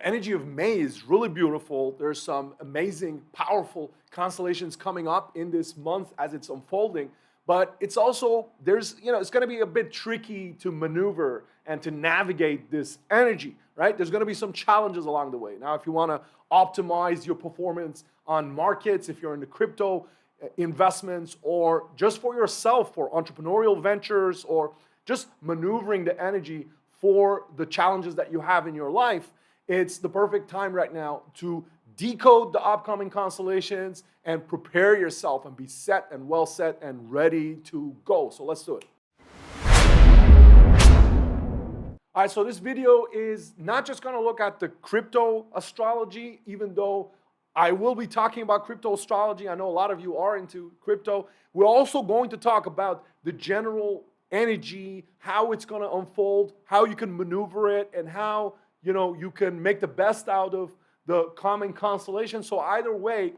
The energy of May is really beautiful. There's some amazing, powerful constellations coming up in this month as it's unfolding. But it's also, it's going to be a bit tricky to maneuver and to navigate this energy, right? There's going to be some challenges along the way. Now, if you want to optimize your performance on markets, if you're in the crypto investments, or just for yourself, for entrepreneurial ventures, or just maneuvering the energy for the challenges that you have in your life, it's the perfect time right now to decode the upcoming constellations and prepare yourself and be set and well set and ready to go. So let's do it. All right, so this video is not just going to look at the crypto astrology, even though I will be talking about crypto astrology. I know a lot of you are into crypto. We're also going to talk about the general energy, how it's going to unfold, how you can maneuver it, and how you can make the best out of the common constellation. So either way,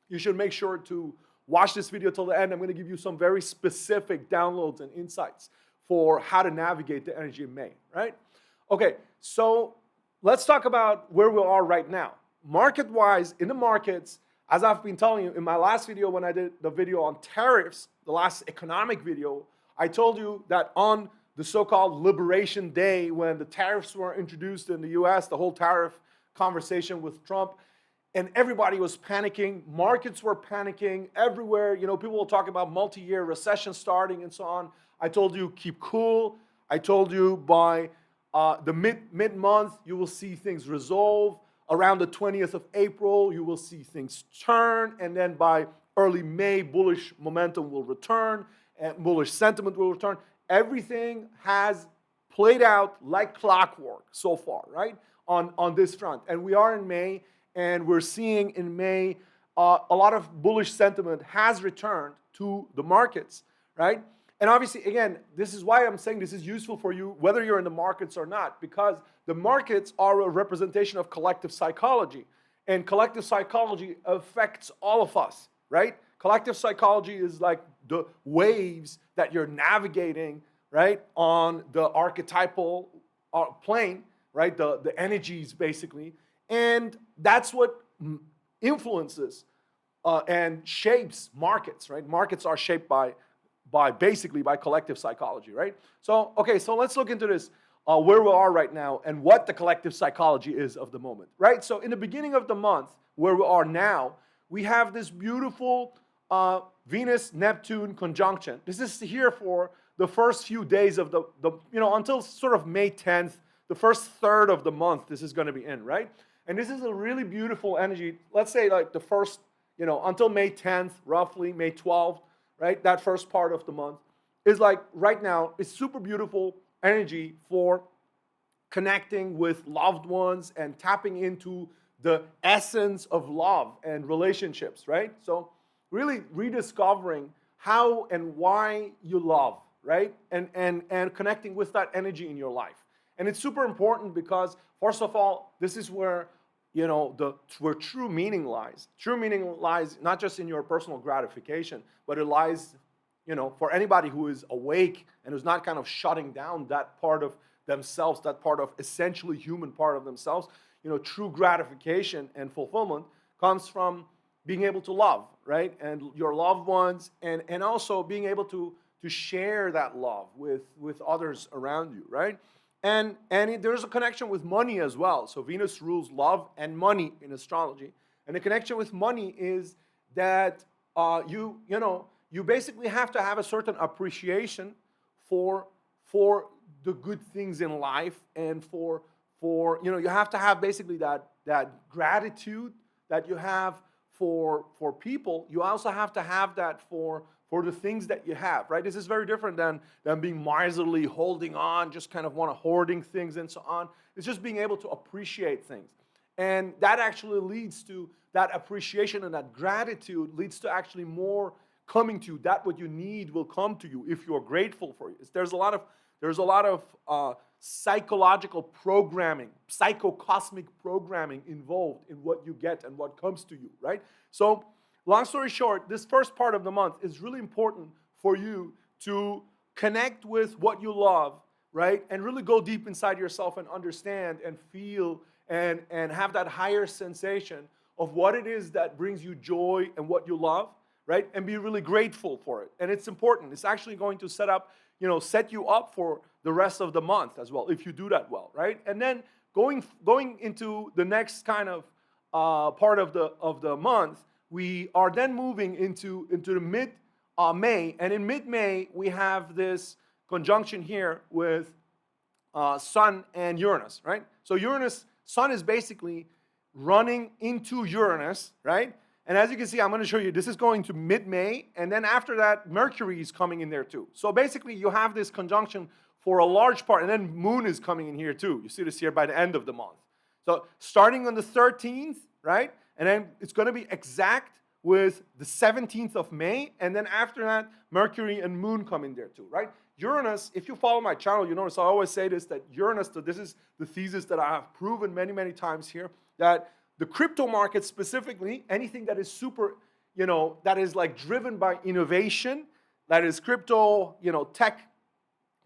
you should make sure to watch this video till the end. I'm going to give you some very specific downloads and insights for how to navigate the energy of May, right? Okay, so let's talk about where we are right now. Market-wise, in the markets, as I've been telling you in my last video when I did the video on tariffs, the last economic video, I told you that on the so-called Liberation Day, when the tariffs were introduced in the US, the whole tariff conversation with Trump, and everybody was panicking, markets were panicking everywhere. People will talk about multi-year recession starting and so on. I told you, keep cool. I told you by the mid-month, you will see things resolve. Around the 20th of April, you will see things turn. And then by early May, bullish momentum will return and bullish sentiment will return. Everything has played out like clockwork so far, right, on this front. And we are in May, and we're seeing in May a lot of bullish sentiment has returned to the markets, right? And obviously, again, this is why I'm saying this is useful for you, whether you're in the markets or not, because the markets are a representation of collective psychology. And collective psychology affects all of us, right? Collective psychology is like the waves that you're navigating, right, on the archetypal plane, right, the energies, basically. And that's what influences and shapes markets, right? Markets are shaped by collective psychology, right? So, okay, so let's look into this, where we are right now and what the collective psychology is of the moment, right? So in the beginning of the month, where we are now, we have this beautiful Venus-Neptune conjunction. This is here for the first few days of the until sort of May 10th, the first third of the month this is going to be in, right? And this is a really beautiful energy. Let's say like the first, until May 10th, roughly, May 12th, right? That first part of the month is like right now, it's super beautiful energy for connecting with loved ones and tapping into the essence of love and relationships, right? So really rediscovering how and why you love, right? And connecting with that energy in your life. And it's super important because, first of all, this is where where true meaning lies. True meaning lies not just in your personal gratification, but it lies, for anybody who is awake and who's not kind of shutting down that part of themselves, that part of essentially human part of themselves. True gratification and fulfillment comes from being able to love, right? And your loved ones, and also being able to share that love with others around you, right? And there's a connection with money as well. So Venus rules love and money in astrology. And the connection with money is that you basically have to have a certain appreciation for the good things in life, and for you have to have basically that gratitude that you have for people. You also have to have that for the things that you have, right? This is very different than being miserly, holding on, just kind of hoarding things and so on. It's just being able to appreciate things. And that actually leads to that appreciation, and that gratitude leads to actually more coming to you. That what you need will come to you if you're grateful for it. There's a lot of psychological programming, psychocosmic programming involved in what you get and what comes to you, right? So long story short, this first part of the month is really important for you to connect with what you love, right? And really go deep inside yourself and understand and feel and have that higher sensation of what it is that brings you joy and what you love, right? And be really grateful for it. And it's important. It's actually going to set you up for the rest of the month as well, if you do that well, right? And then going into the next kind of part of the month, we are then moving into the mid-May. And in mid-May, we have this conjunction here with Sun and Uranus, right? So Sun is basically running into Uranus, right? And as you can see, I'm going to show you, this is going to mid-May, and then after that, Mercury is coming in there too. So basically, you have this conjunction for a large part, and then Moon is coming in here too. You see this here by the end of the month. So starting on the 13th, right? And then it's going to be exact with the 17th of May, and then after that, Mercury and Moon come in there too, right? Uranus, if you follow my channel, you notice I always say this, that Uranus, this is the thesis that I have proven many, many times here, that the crypto market specifically, anything that is super, that is like driven by innovation, that is crypto, tech,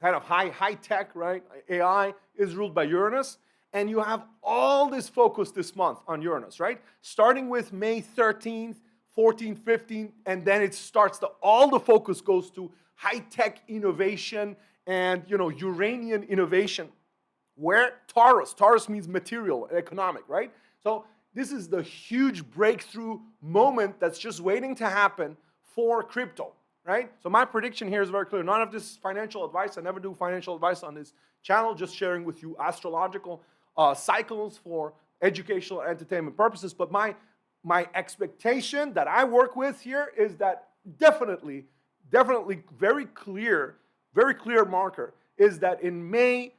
kind of high tech, right? AI is ruled by Uranus. And you have all this focus this month on Uranus, right? Starting with May 13th, 14th, 15th, and then it starts, all the focus goes to high-tech innovation and, Uranian innovation. Where Taurus means material, economic, right? So this is the huge breakthrough moment that's just waiting to happen for crypto, right? So my prediction here is very clear. None of this is financial advice. I never do financial advice on this channel, just sharing with you astrological cycles for educational and entertainment purposes. But my expectation that I work with here is that definitely very clear marker is that in May,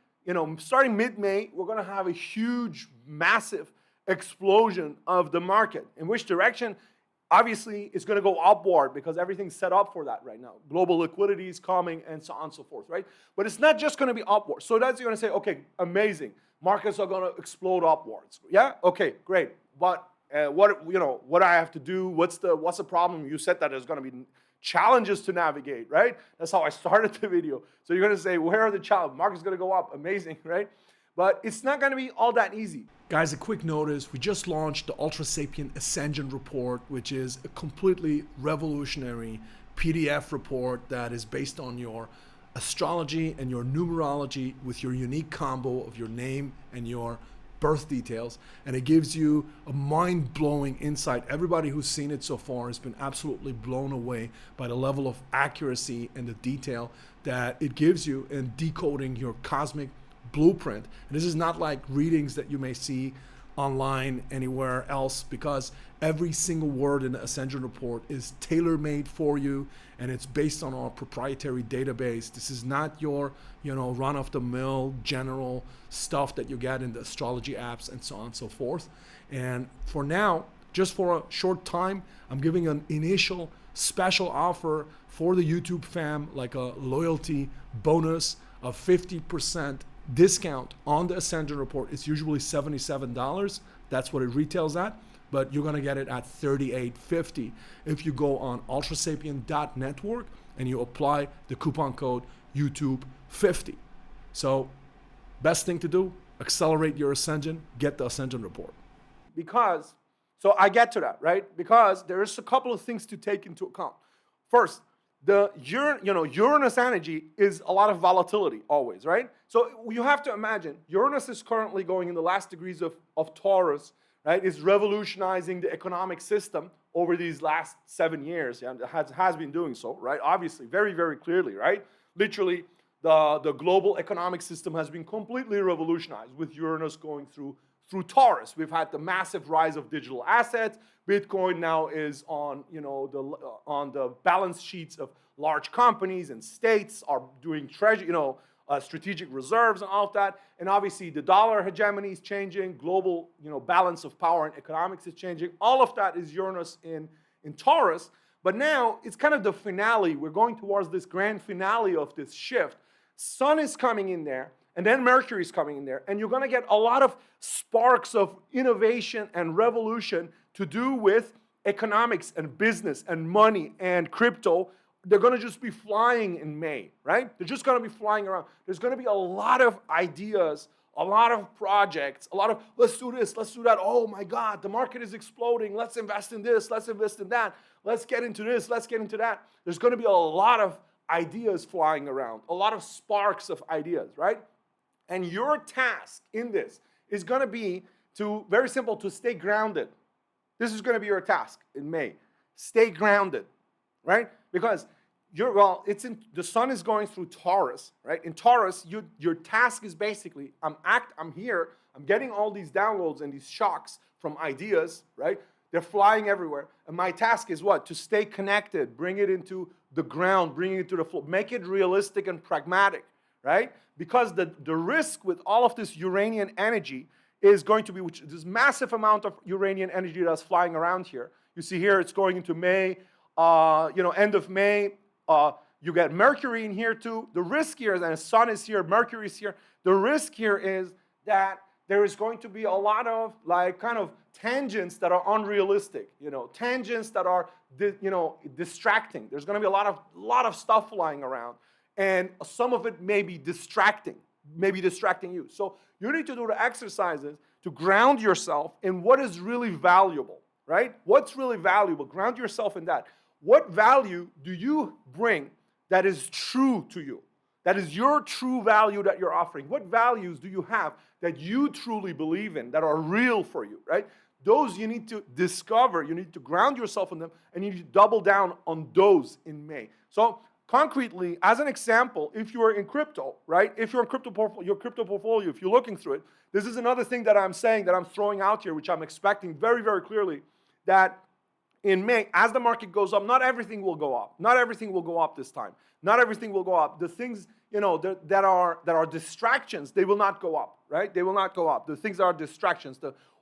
starting mid-May, we're going to have a huge, massive explosion of the market. In which direction? Obviously, it's going to go upward because everything's set up for that right now. Global liquidity is coming and so on and so forth, right? But it's not just going to be upward. So that's you're going to say, okay, amazing. Markets are going to explode upwards. Yeah? Okay, great. But what do I have to do? What's the problem? You said that there's going to be challenges to navigate, right? That's how I started the video. So you're going to say, where are the challenges? Market's going to go up. Amazing, right? But it's not going to be all that easy. Guys, a quick notice, we just launched the Ultrasapien Ascension Report, which is a completely revolutionary PDF report that is based on your astrology and your numerology with your unique combo of your name and your birth details, and it gives you a mind-blowing insight. Everybody who's seen it so far has been absolutely blown away by the level of accuracy and the detail that it gives you in decoding your cosmic blueprint. And this is not like readings that you may see online anywhere else, because every single word in the Ascension Report is tailor-made for you, and it's based on our proprietary database. This is not your run-of-the-mill general stuff that you get in the astrology apps and so on and so forth. And for now, just for a short time, I'm giving an initial special offer for the YouTube fam, like a loyalty bonus of 50% discount on the Ascension Report. It's usually $77. That's what it retails at, but you're gonna get it at $38.50 if you go on ultrasapien.network and you apply the coupon code YouTube50. So best thing to do, accelerate your Ascension, get the Ascension Report. So I get to that, right? Because there's a couple of things to take into account. First, the Uranus energy is a lot of volatility always, right? So you have to imagine Uranus is currently going in the last degrees of Taurus, right? It's revolutionizing the economic system over these last 7 years, and it has been doing so, right? Obviously, very, very clearly, right? Literally, the global economic system has been completely revolutionized with Uranus going through Taurus. We've had the massive rise of digital assets. Bitcoin now is on the balance sheets of large companies, and states are doing strategic reserves and all of that. And obviously the dollar hegemony is changing, global balance of power and economics is changing. All of that is Uranus in Taurus. But now it's kind of the finale. We're going towards this grand finale of this shift. Sun is coming in there, and then Mercury is coming in there, and you're going to get a lot of sparks of innovation and revolution to do with economics and business and money and crypto. They're going to just be flying in May, right? They're just going to be flying around. There's going to be a lot of ideas, a lot of projects, a lot of let's do this, let's do that. Oh my God, the market is exploding. Let's invest in this, let's invest in that. Let's get into this, let's get into that. There's going to be a lot of ideas flying around, a lot of sparks of ideas, right? And your task in this is going to be to, very simple, to stay grounded. This is going to be your task in May. Stay grounded, right? Because the sun is going through Taurus, right? In Taurus, your task is basically, I'm here, I'm getting all these downloads and these shocks from ideas, right? They're flying everywhere. And my task is what? To stay connected, bring it into the ground, bring it to the floor, make it realistic and pragmatic, right? Because the risk with all of this Uranian energy is going to be, this massive amount of Uranian energy that's flying around here. You see here, it's going into May, end of May. You get Mercury in here too. The risk here, and the sun is here, Mercury is here. The risk here is that there is going to be a lot of kind of tangents that are unrealistic, tangents that are, distracting. There's going to be a lot of stuff flying around, and some of it may be distracting you. So you need to do the exercises to ground yourself in what is really valuable, right? What's really valuable? Ground yourself in that. What value do you bring that is true to you? That is your true value that you're offering. What values do you have that you truly believe in, that are real for you, right? Those you need to discover, you need to ground yourself in them, and you need to double down on those in May. So concretely, as an example, if you are in crypto, right? If you're in your crypto portfolio, if you're looking through it, this is another thing that I'm saying, that I'm throwing out here, which I'm expecting very, very clearly, that in May, as the market goes up, not everything will go up. Not everything will go up this time. Not everything will go up. The things, that are distractions, they will not go up, right? They will not go up. The things that are distractions,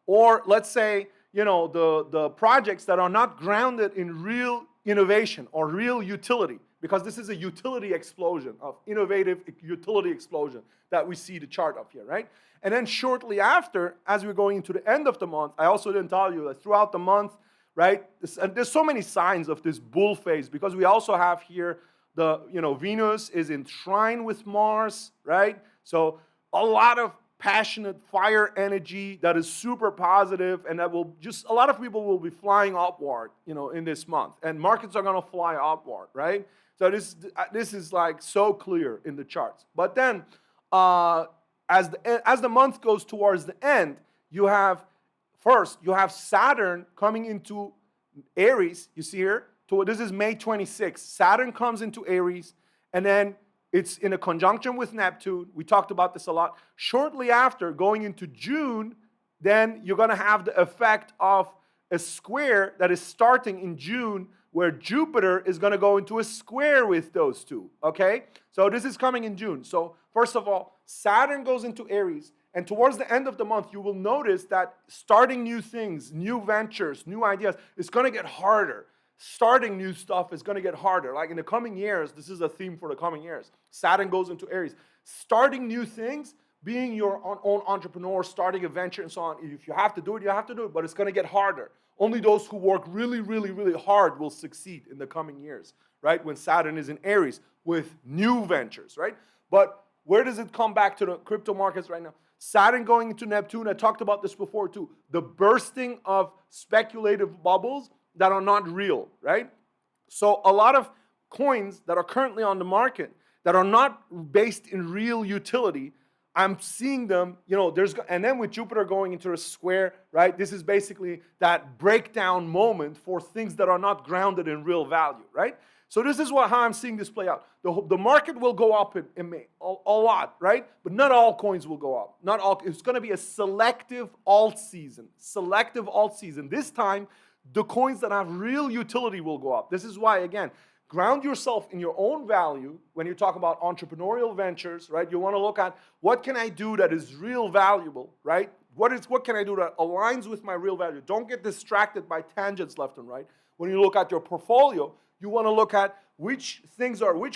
or let's say, the projects that are not grounded in real innovation or real utility, because this is a utility explosion, of innovative utility explosion that we see the chart up here, right? And then shortly after, as we're going into the end of the month, I also didn't tell you that throughout the month, right? There's so many signs of this bull phase, because we also have here Venus is in trine with Mars, right? So a lot of passionate fire energy that is super positive, and that will a lot of people will be flying upward, in this month, and markets are going to fly upward, right? So this is like so clear in the charts. But then, as the month goes towards the end, you have Saturn coming into Aries. You see here, this is May 26th. Saturn comes into Aries, and then it's in a conjunction with Neptune. We talked about this a lot. Shortly after, going into June, then you're going to have the effect of a square that is starting in June, where Jupiter is going to go into a square with those two, okay? So this is coming in June. So first of all, Saturn goes into Aries, and towards the end of the month, you will notice that starting new things, new ventures, new ideas, is going to get harder. Starting new stuff is going to get harder. Like in the coming years, this is a theme for the coming years. Saturn goes into Aries. Starting new things, being your own entrepreneur, starting a venture and so on. If you have to do it, you have to do it, but it's going to get harder. Only those who work really, really, really hard will succeed in the coming years, right? When Saturn is in Aries with new ventures, right? But where does it come back to the crypto markets right now? Saturn going into Neptune, I talked about this before too. The bursting of speculative bubbles that are not real, right? So a lot of coins that are currently on the market that are not based in real utility, I'm seeing them, and then with Jupiter going into a square, right? This is basically that breakdown moment for things that are not grounded in real value, right? So this is how I'm seeing this play out. The market will go up in May, a lot, right? But not all coins will go up. Not all. It's going to be a selective alt season. Selective alt season. This time, the coins that have real utility will go up. This is why, again, ground yourself in your own value when you talk about entrepreneurial ventures, right? You want to look at what can I do that is real valuable, right? What can I do that aligns with my real value? Don't get distracted by tangents left and right. When you look at your portfolio, you want to look at which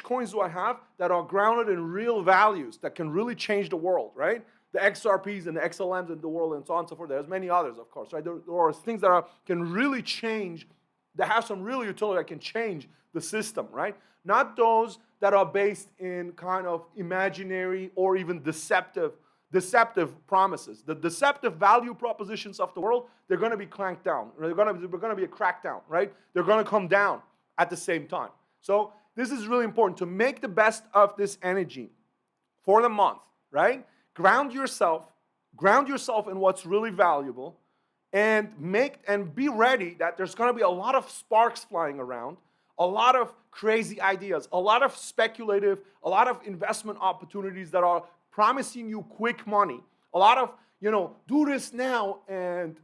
coins do I have that are grounded in real values that can really change the world, right? The XRPs and the XLMs in the world and so on and so forth. There's many others, of course, right? There are things that can really change, that have some real utility that can change the system, right? Not those that are based in kind of imaginary or even deceptive deceptive promises. The deceptive value propositions of the world, they're going to be clanked down. They're going to be a crackdown, right? They're going to come down at the same time. So this is really important to make the best of this energy for the month, right? Ground yourself in what's really valuable, and be ready that there's going to be a lot of sparks flying around, a lot of crazy ideas, a lot of speculative, a lot of investment opportunities that are promising you quick money. A lot of, do this now,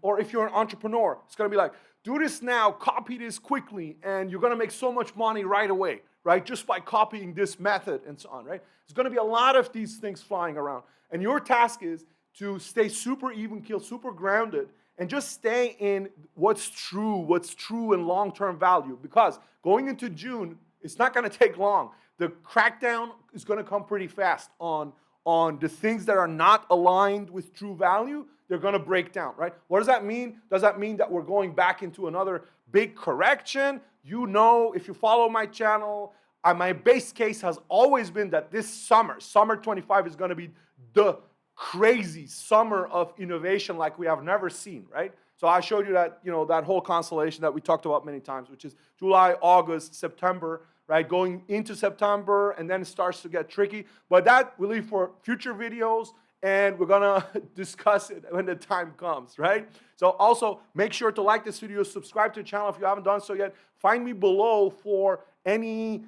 or if you're an entrepreneur, it's going to be like, do this now, copy this quickly, and you're going to make so much money right away, right? Just by copying this method and so on, right? There's going to be a lot of these things flying around. And your task is to stay super even keel, super grounded, and just stay in what's true and long-term value. Because going into June, it's not going to take long. The crackdown is going to come pretty fast on the things that are not aligned with true value. They're going to break down, right? What does that mean? Does that mean that we're going back into another big correction? If you follow my channel, my base case has always been that this summer 25 is going to be the crazy summer of innovation like we have never seen, right? So I showed you that, that whole constellation that we talked about many times, which is July, August, September, right? Going into September, and then it starts to get tricky. But that we'll leave for future videos, and we're gonna discuss it when the time comes, right? So also make sure to like this video, subscribe to the channel if you haven't done so yet. Find me below for any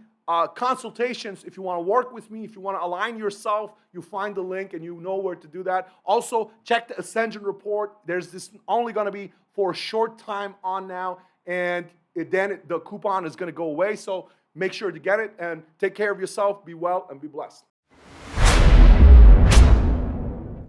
consultations. If you want to work with me, if you want to align yourself, you find the link and you know where to do that. Also, check the Ascension report. There's this only going to be for a short time on now, and the coupon is going to go away. So make sure to get it, and take care of yourself. Be well and be blessed.